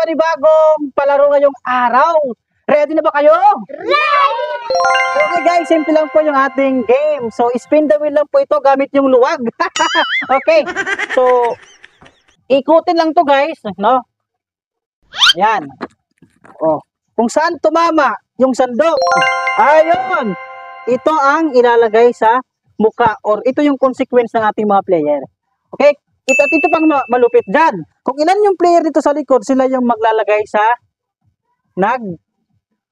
panibagong palaro ngayong araw. Ready na ba kayo? Ready! Okay guys, simple lang po yung ating game. So, spin the wheel lang po ito gamit yung luwag. Okay. So, ikutin lang to guys, no? Ayan. Oh, kung saan tumama yung sandok. Ayun. Ito ang ilalagay sa muka or ito yung consequence ng ating mga player. Okay? Ito pang malupit dyan. Kung ilan yung player dito sa likod, sila yung maglalagay sa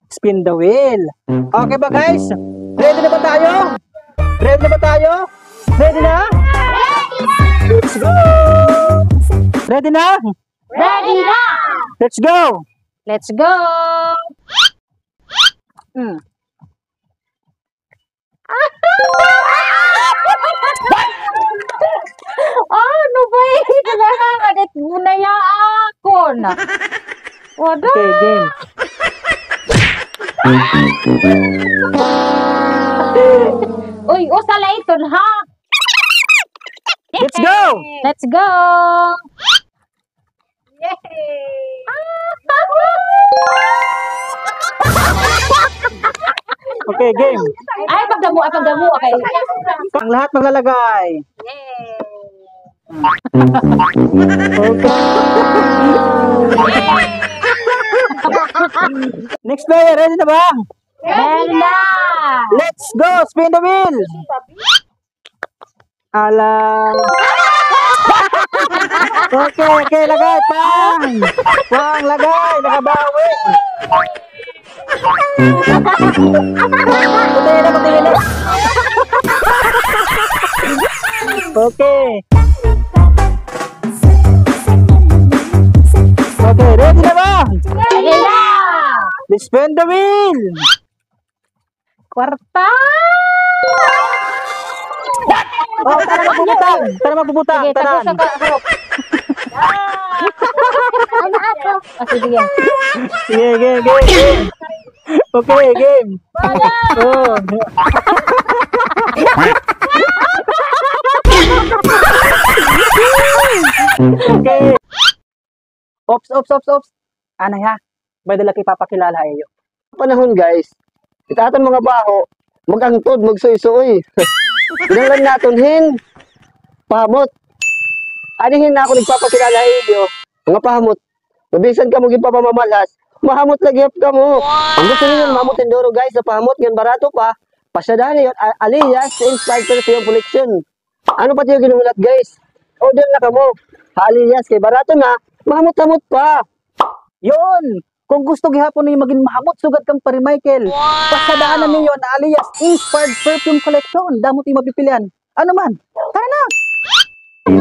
spin the wheel. Okay ba guys? Ready na ba tayo? Ready na ba tayo? Ready na? Let's go! Ready na? Ready na! Let's go! Let's go! Ano ba yun? Nakakagat mo na yaakon. Wala. Okay, game. Uy, usala ito ha? Let's go! Let's go! Okay, game. Ay, pagdamo. Okay. Ang lahat maglalagay. Next player, ready na ba? Ready na! Let's go! Spin the wheel! Alam. Okay, lagay. Pang, lagay. Nakabawi. Puti na. Okay. Okay, ready na ba? Ready na! Let's spin the wheel! Kwarta! Oh, tara mapuputang. Sige, Tanan. tapos ako. Ano ako? Sige yan. Sige, game. Okay, game. Oh. Okay. Ops. Ano ya? May dala kay papakilala iyo. Panahon guys, itatan mga baho, magangtod, magsuy-suy. Pinanglan natin pahamot. Anihin na ako nagpapakilala iyo, mga pahamot. Mabisan ka mo gipapamamalas, mahamot lagi ka mo. Ang gusto niyo mahamot enduro guys, sa pahamot ngayon barato pa. Pasyadani yun, alias inspired perfume collection. Ano pa tiyo ginulat guys? Order na kamo. Alias kay barato na, mahamot-hamot pa. Yun! Kung gusto gihapon niyo maging mahamot, sugad kang pari Michael. Pasadaanan niyo na alias Inspired Perfume Collection. Damo tayo mapipilian. Ano man? Tara na!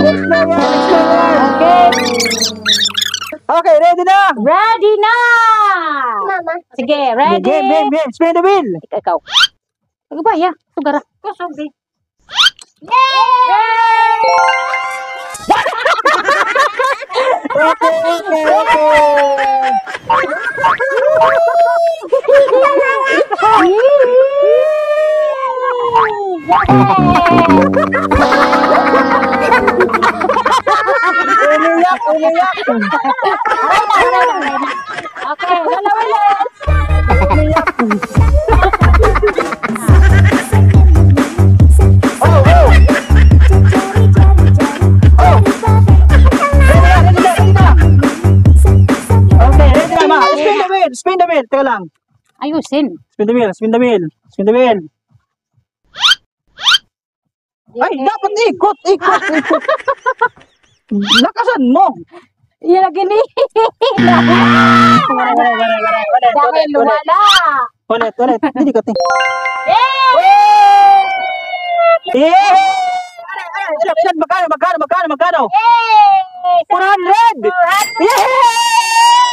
Let's go! Okay. Okay, ready na! Ready na! Mama. Sige, ready? Game. Spin the wheel! Ikaw. Ano ba ya? Sugara. Kusugi. Yay! Okay. Umiyak. Okay, wala. Umiyak. Spin the wheel. Teka lang. Ayusin. Spin the wheel. Ay, dapat ikot. Lakasan mo. Yan lagi ni. Dahil wala. Ulit. Hindi ko ting. Yay! Magkano? Yay! 400! Yay!